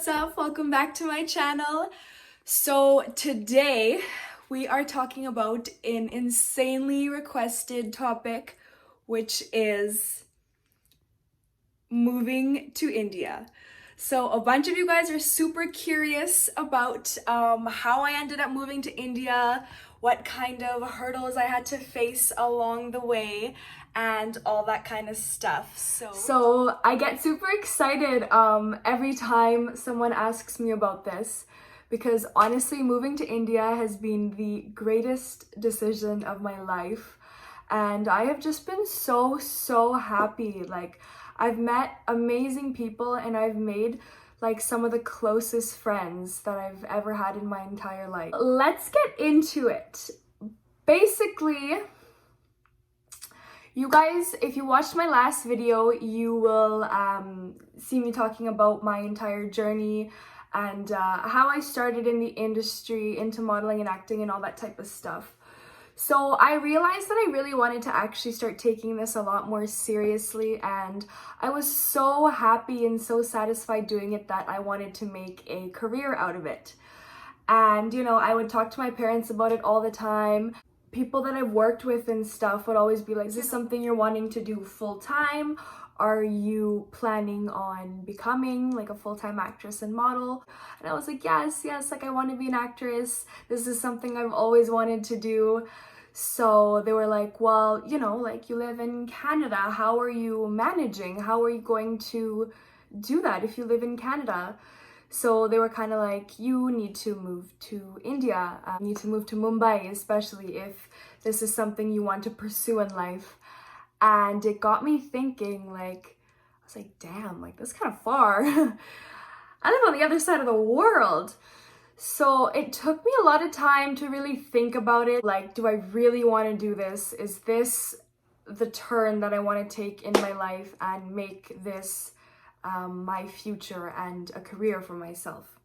what's up? Welcome back to my channel. So today we are talking about an insanely requested topic, which is moving to India. So a bunch of you guys are super curious about how I ended up moving to India, what kind of hurdles I had to face along the way, and all that kind of stuff. So I get super excited every time someone asks me about this, because honestly, moving to India has been the greatest decision of my life, and I have just been so happy. Like, I've met amazing people and I've made like some of the closest friends that I've ever had in my entire life. Let's get into it. Basically, you guys, if you watched my last video, you will see me talking about my entire journey and how I started in the industry, into modeling and acting and all that type of stuff. So I realized that I really wanted to actually start taking this a lot more seriously, and I was so happy and so satisfied doing it that I wanted to make a career out of it. And you know, I would talk to my parents about it all the time. People that I've worked with and stuff would always be like, is this something you're wanting to do full time? Are you planning on becoming like a full-time actress and model? And I was like, yes, like I want to be an actress. This is something I've always wanted to do. So they were like, well, you know, like you live in Canada. How are you managing? How are you going to do that if you live in Canada? So they were kind of like, you need to move to India. You need to move to Mumbai, especially if this is something you want to pursue in life. And it got me thinking, like, I was like, damn, like that's kind of far. I live on the other side of the world. So it took me a lot of time to really think about it. Like, do I really want to do this? Is this the turn that I want to take in my life and make this my future and a career for myself?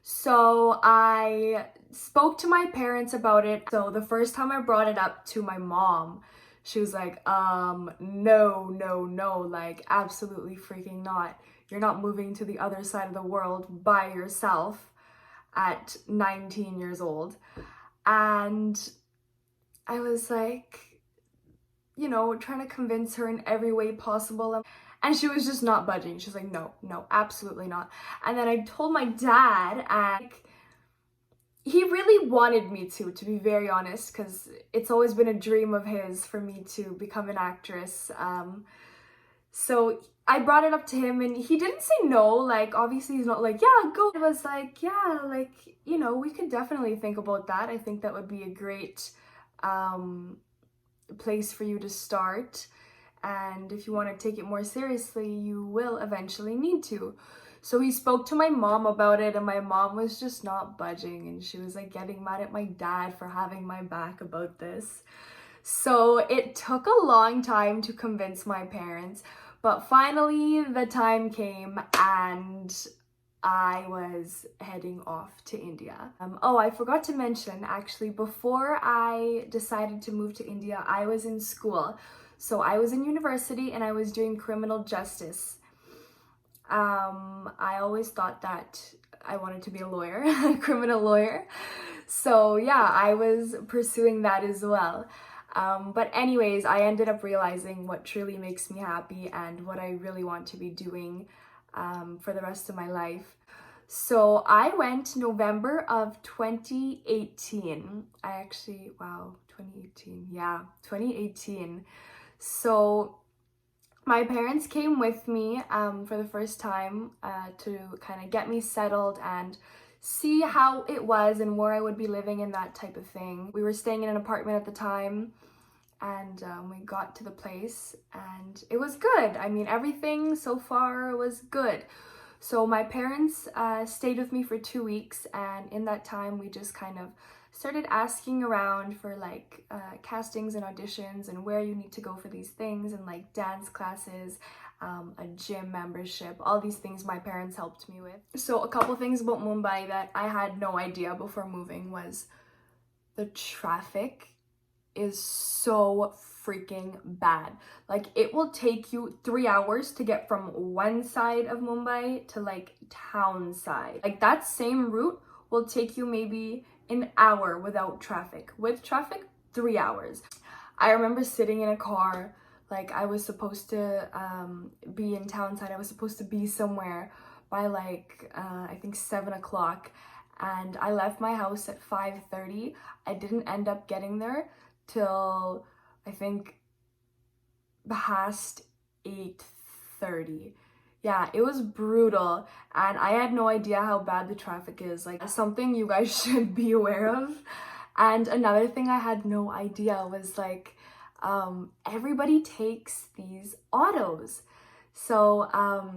So I spoke to my parents about it. So the first time I brought it up to my mom, she was like, no, like absolutely freaking not. You're not moving to the other side of the world by yourself at 19 years old. And I was like, you know, trying to convince her in every way possible. And she was just not budging. She was like, no, absolutely not. And then I told my dad, and he really wanted me to be very honest, because it's always been a dream of his for me to become an actress. So I brought it up to him and he didn't say no. Like, obviously he's not like, yeah, go. I was like, yeah, like, you know, we could definitely think about that. I think that would be a great place for you to start. And if you want to take it more seriously, you will eventually need to. So he spoke to my mom about it, and my mom was just not budging, and she was like getting mad at my dad for having my back about this. So it took a long time to convince my parents, but finally the time came and I was heading off to India. Oh, I forgot to mention, actually, before I decided to move to India, I was in school. So I was in university and I was doing criminal justice. I always thought that I wanted to be a lawyer, a criminal lawyer. So yeah, I was pursuing that as well. But anyways, I ended up realizing what truly makes me happy and what I really want to be doing for the rest of my life. So I went November of 2018. 2018. Yeah, 2018. So my parents came with me for the first time to kind of get me settled and see how it was and where I would be living and that type of thing. We were staying in an apartment at the time, and we got to the place and it was good. I mean, everything so far was good. So my parents stayed with me for 2 weeks, and in that time we just kind of started asking around for like castings and auditions and where you need to go for these things, and like dance classes, a gym membership, all these things my parents helped me with. So a couple things about Mumbai that I had no idea before moving was the traffic is so freaking bad. Like, it will take you 3 hours to get from one side of Mumbai to like town side. Like, that same route will take you maybe an hour without traffic. With traffic, 3 hours. I remember sitting in a car, like I was supposed to be in town side. I was supposed to be somewhere by like I think 7 o'clock, and I left my house at 5:30. I didn't end up getting there till I think past 8:30. Yeah, it was brutal, and I had no idea how bad the traffic is. Like, something you guys should be aware of. And another thing I had no idea was like everybody takes these autos. So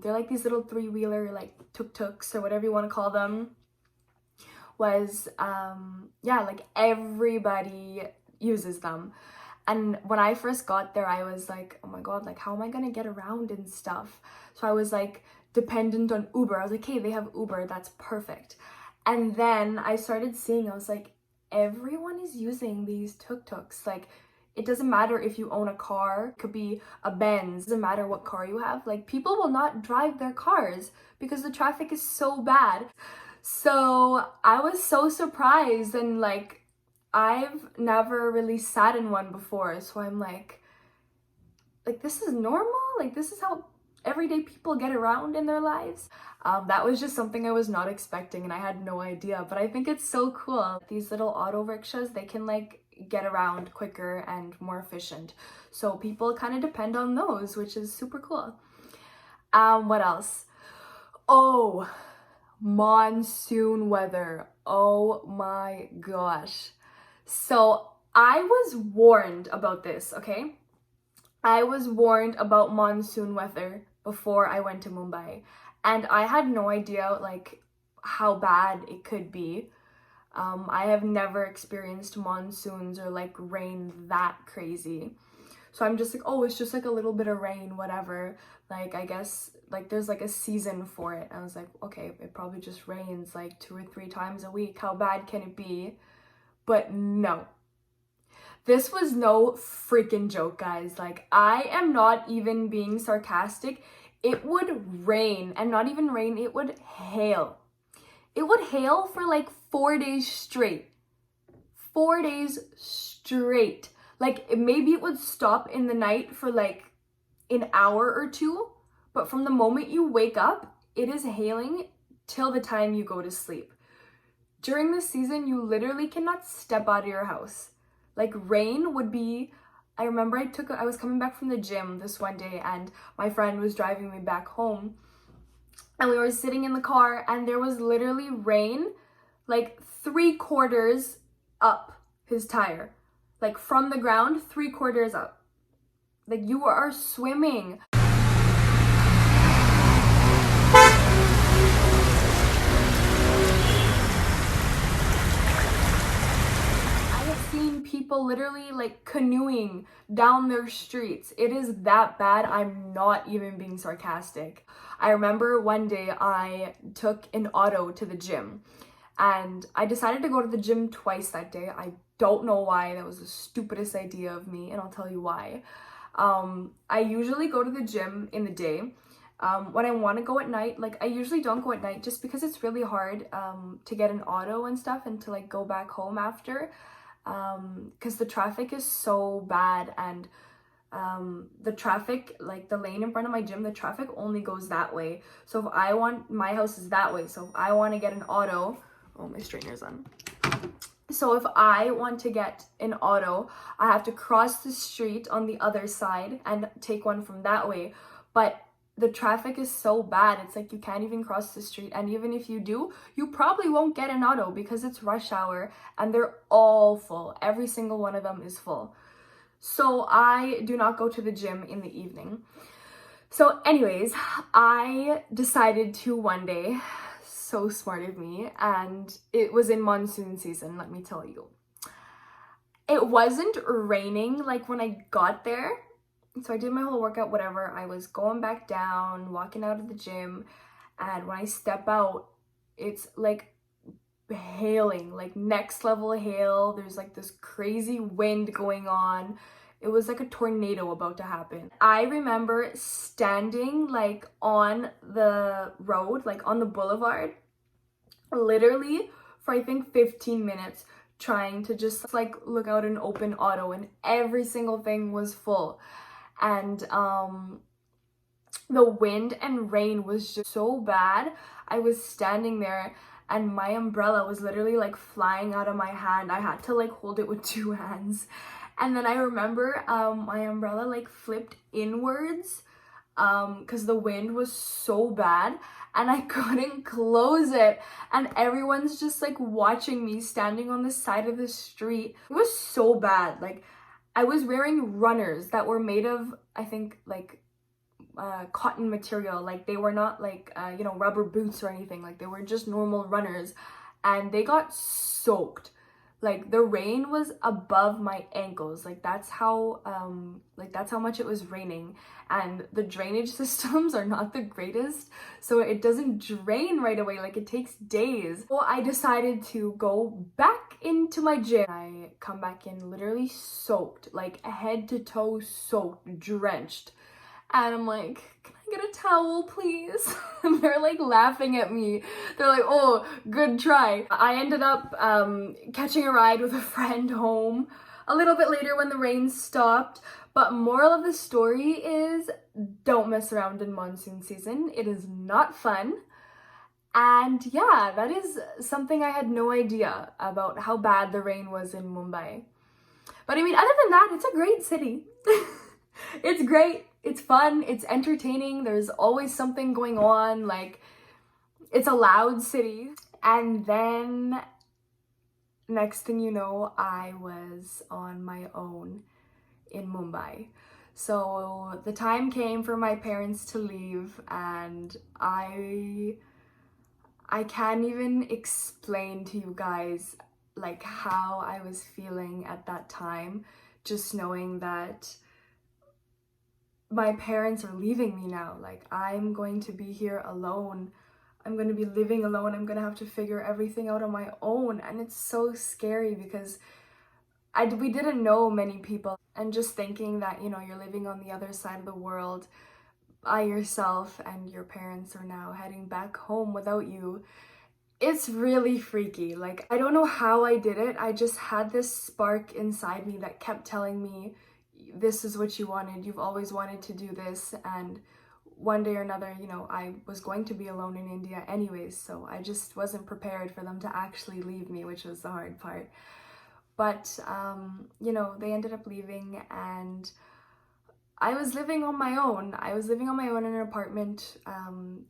they're like these little three-wheeler, like tuk-tuks or whatever you want to call them. Was yeah, like everybody uses them. And when I first got there, I was like, oh my god, like how am I gonna get around and stuff? So I was like dependent on Uber. I was like, hey, they have Uber, that's perfect. And then I started seeing, I was like, everyone is using these tuk-tuks. Like, it doesn't matter if you own a car, it could be a Benz, it doesn't matter what car you have. Like, people will not drive their cars because the traffic is so bad. So I was so surprised, and like, I've never really sat in one before, so I'm like this is normal? Like, this is how everyday people get around in their lives? That was just something I was not expecting, and I had no idea, but I think it's so cool. These little auto rickshaws, they can like get around quicker and more efficient. So people kind of depend on those, which is super cool. What else? Oh, monsoon weather. Oh my gosh. So I was warned about this, okay? I was warned about monsoon weather before I went to Mumbai, and I had no idea like how bad it could be. I have never experienced monsoons or like rain that crazy. So I'm just like, oh, it's just like a little bit of rain, whatever. Like, I guess like there's like a season for it. I was like, okay, it probably just rains like 2 or 3 times a week. How bad can it be? But no. This was no freaking joke, guys. Like, I am not even being sarcastic. It would rain, and not even rain, it would hail. It would hail for like 4 days straight. 4 days straight. Like, maybe it would stop in the night for like an hour or two, but from the moment you wake up, it is hailing till the time you go to sleep. During the season, you literally cannot step out of your house. Like, rain would be, I remember I was coming back from the gym this one day, and my friend was driving me back home, and we were sitting in the car, and there was literally rain like 3/4 up his tire. Like, from the ground, 3/4 up. Like, you are swimming. People literally like canoeing down their streets. It is that bad. I'm not even being sarcastic. I remember one day I took an auto to the gym, and I decided to go to the gym twice that day. I don't know why. That was the stupidest idea of me, and I'll tell you why. I usually go to the gym in the day. When I want to go at night, like I usually don't go at night just because it's really hard to get an auto and stuff and to like go back home after. Because the traffic is so bad, and the traffic, like the lane in front of my gym, the traffic only goes that way. So if I want, my house is that way, so if I want to get an auto, oh, my straightener's on. So if I want to get an auto, I have to cross the street on the other side and take one from that way. But the traffic is so bad, it's like you can't even cross the street, and even if you do, you probably won't get an auto because it's rush hour and they're all full. Every single one of them is full. So I do not go to the gym in the evening. So anyways, I decided to one day, so smart of me, and it was in monsoon season, let me tell you. It wasn't raining like when I got there. So I did my whole workout, whatever. I was going back down, walking out of the gym, and when I step out, it's like hailing, like next level hail. There's like this crazy wind going on. It was like a tornado about to happen. I remember standing like on the road, like on the boulevard, literally for I think 15 minutes, trying to just like look out an open auto, and every single thing was full. And the wind and rain was just so bad. I was standing there and my umbrella was literally like flying out of my hand. I had to like hold it with two hands. And then I remember my umbrella like flipped inwards because the wind was so bad and I couldn't close it. And everyone's just like watching me standing on the side of the street. It was so bad. Like, I was wearing runners that were made of, I think, like cotton material. Like, they were not like you know, rubber boots or anything. Like, they were just normal runners, and they got soaked. Like, the rain was above my ankles. Like, that's how much it was raining. And the drainage systems are not the greatest, so it doesn't drain right away. Like, it takes days. So I decided to go back into my gym. I come back in literally soaked, like head to toe soaked, drenched. And I'm like, can I get a towel, please? And they're like laughing at me. They're like, oh, good try. I ended up catching a ride with a friend home a little bit later when the rain stopped. But moral of the story is, don't mess around in monsoon season. It is not fun. And yeah, that is something I had no idea about, how bad the rain was in Mumbai. But I mean, other than that, it's a great city. It's great. It's fun. It's entertaining. There's always something going on. Like, it's a loud city. And then next thing you know, I was on my own in Mumbai. So the time came for my parents to leave, and I can't even explain to you guys like how I was feeling at that time, just knowing that my parents are leaving me now. Like, I'm going to be here alone. I'm going to be living alone. I'm going to have to figure everything out on my own. And it's so scary because we didn't know many people. And just thinking that, you know, you're living on the other side of the world by yourself and your parents are now heading back home without you, it's really freaky. Like, I don't know how I did it. I just had this spark inside me that kept telling me, this is what you wanted. You've always wanted to do this. And one day or another, you know, I was going to be alone in India anyways. So I just wasn't prepared for them to actually leave me, which was the hard part. But, you know, they ended up leaving, and I was living on my own. I was living on my own in an apartment,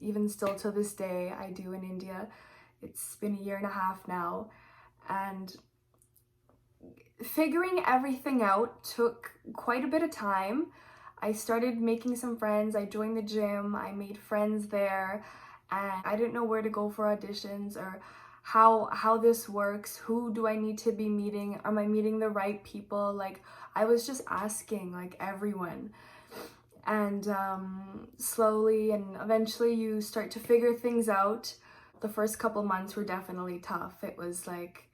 even still to this day, I do in India. It's been a year and a half now, and figuring everything out took quite a bit of time. I started making some friends. I joined the gym. I made friends there, and I didn't know where to go for auditions or how this works. Who do I need to be meeting? Am I meeting the right people? Like, I was just asking like everyone. And slowly and eventually you start to figure things out. The first couple months were definitely tough. It was like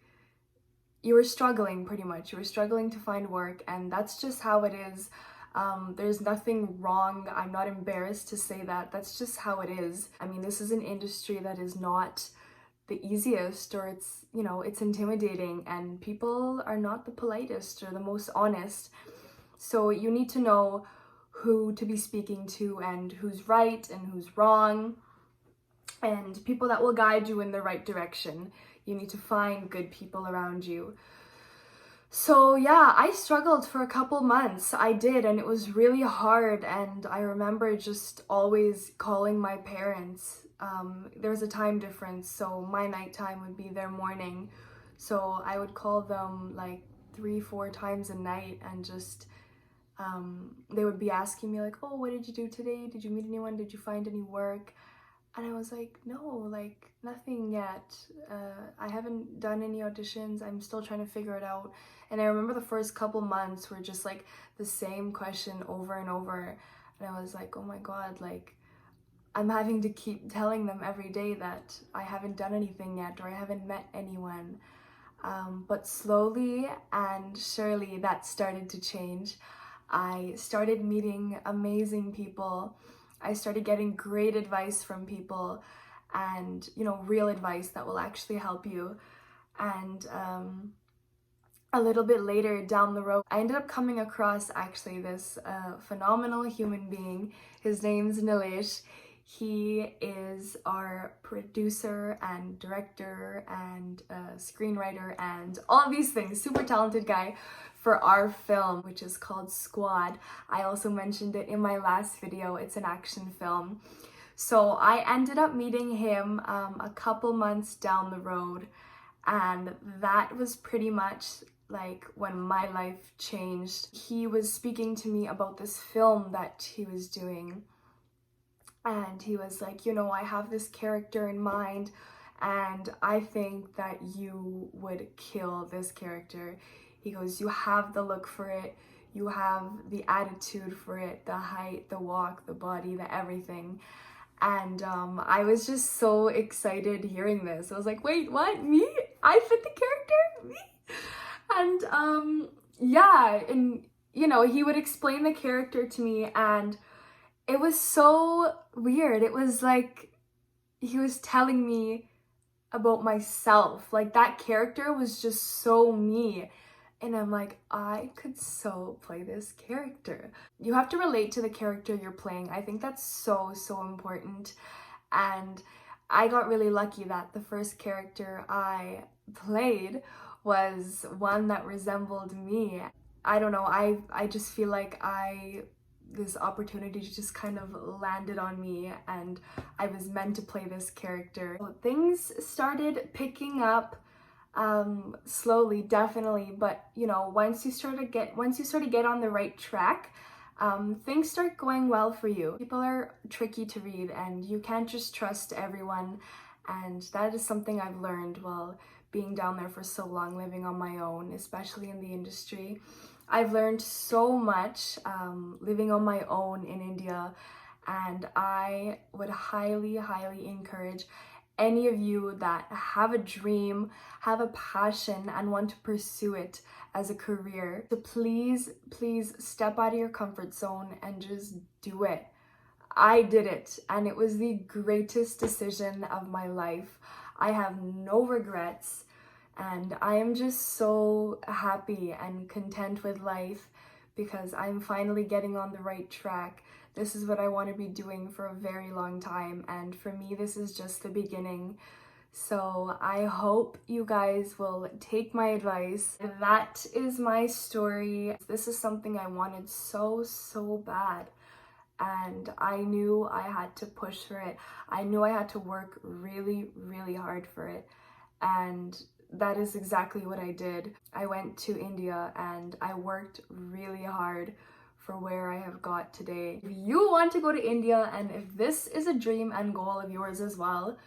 you were struggling pretty much. You were struggling to find work, and that's just how it is. There's nothing wrong. I'm not embarrassed to say that. That's just how it is. I mean, this is an industry that is not the easiest, or it's, you know, it's intimidating, and people are not the politest or the most honest. So you need to know who to be speaking to and who's right and who's wrong, and people that will guide you in the right direction. You need to find good people around you. So yeah, I struggled for a couple months. I did, and it was really hard. And I remember just always calling my parents. There was a time difference, so my nighttime would be their morning. So I would call them like 3-4 times a night, and just they would be asking me like, oh, what did you do today? Did you meet anyone? Did you find any work? And I was like, no, like nothing yet. I haven't done any auditions. I'm still trying to figure it out. And I remember the first couple months were just like the same question over and over. And I was like, oh my God, like I'm having to keep telling them every day that I haven't done anything yet or I haven't met anyone. But slowly and surely that started to change. I started meeting amazing people. I started getting great advice from people and, real advice that will actually help you. And a little bit later down the road, I ended up coming across actually this phenomenal human being. His name's Nilesh. He is our producer and director and screenwriter and all of these things. Super talented guy for our film, which is called Squad. I also mentioned it in my last video. It's an action film. So I ended up meeting him a couple months down the road, and that was pretty much like when my life changed. He was speaking to me about this film that he was doing, and he was like, I have this character in mind and I think that you would kill this character. He goes, you have the look for it, you have the attitude for it, the height, the walk, the body, the everything. And I was just so excited hearing this. I was like, wait, what? Me? I fit the character? Me? And yeah, and he would explain the character to me, and it was so weird. It was like he was telling me about myself. Like, that character was just so me. And I'm like, I could so play this character. You have to relate to the character you're playing. I think that's so, so important. And I got really lucky that the first character I played was one that resembled me. I don't know, I just feel like this opportunity just kind of landed on me and I was meant to play this character. So things started picking up slowly, definitely, but once you start to get on the right track, things start going well for you. People are tricky to read and you can't just trust everyone, and that is something I've learned while being down there for so long, living on my own, especially in the industry. I've learned so much living on my own in India, and I would highly, highly encourage any of you that have a dream, have a passion, and want to pursue it as a career, to please, please step out of your comfort zone and just do it. I did it, and it was the greatest decision of my life. I have no regrets, and I am just so happy and content with life because I'm finally getting on the right track. This is what I want to be doing for a very long time, and for me, this is just the beginning. So I hope you guys will take my advice. That is my story. This is something I wanted so, so bad, and I knew I had to push for it. I knew I had to work really, really hard for it, and that is exactly what I did. I went to India and I worked really hard for where I have got today. If you want to go to India, and if this is a dream and goal of yours as well,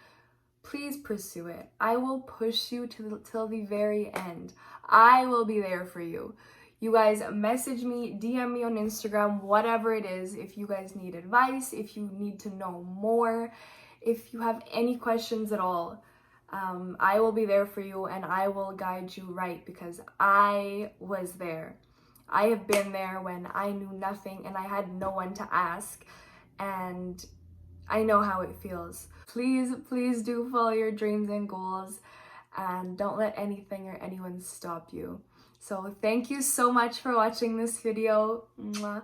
please pursue it. I will push you till the very end. I will be there for you. You guys message me, DM me on Instagram, whatever it is. If you guys need advice, if you need to know more, if you have any questions at all, I will be there for you and I will guide you right, because I was there. I have been there when I knew nothing and I had no one to ask, and I know how it feels. Please, please do follow your dreams and goals, and don't let anything or anyone stop you. So thank you so much for watching this video. Mwah.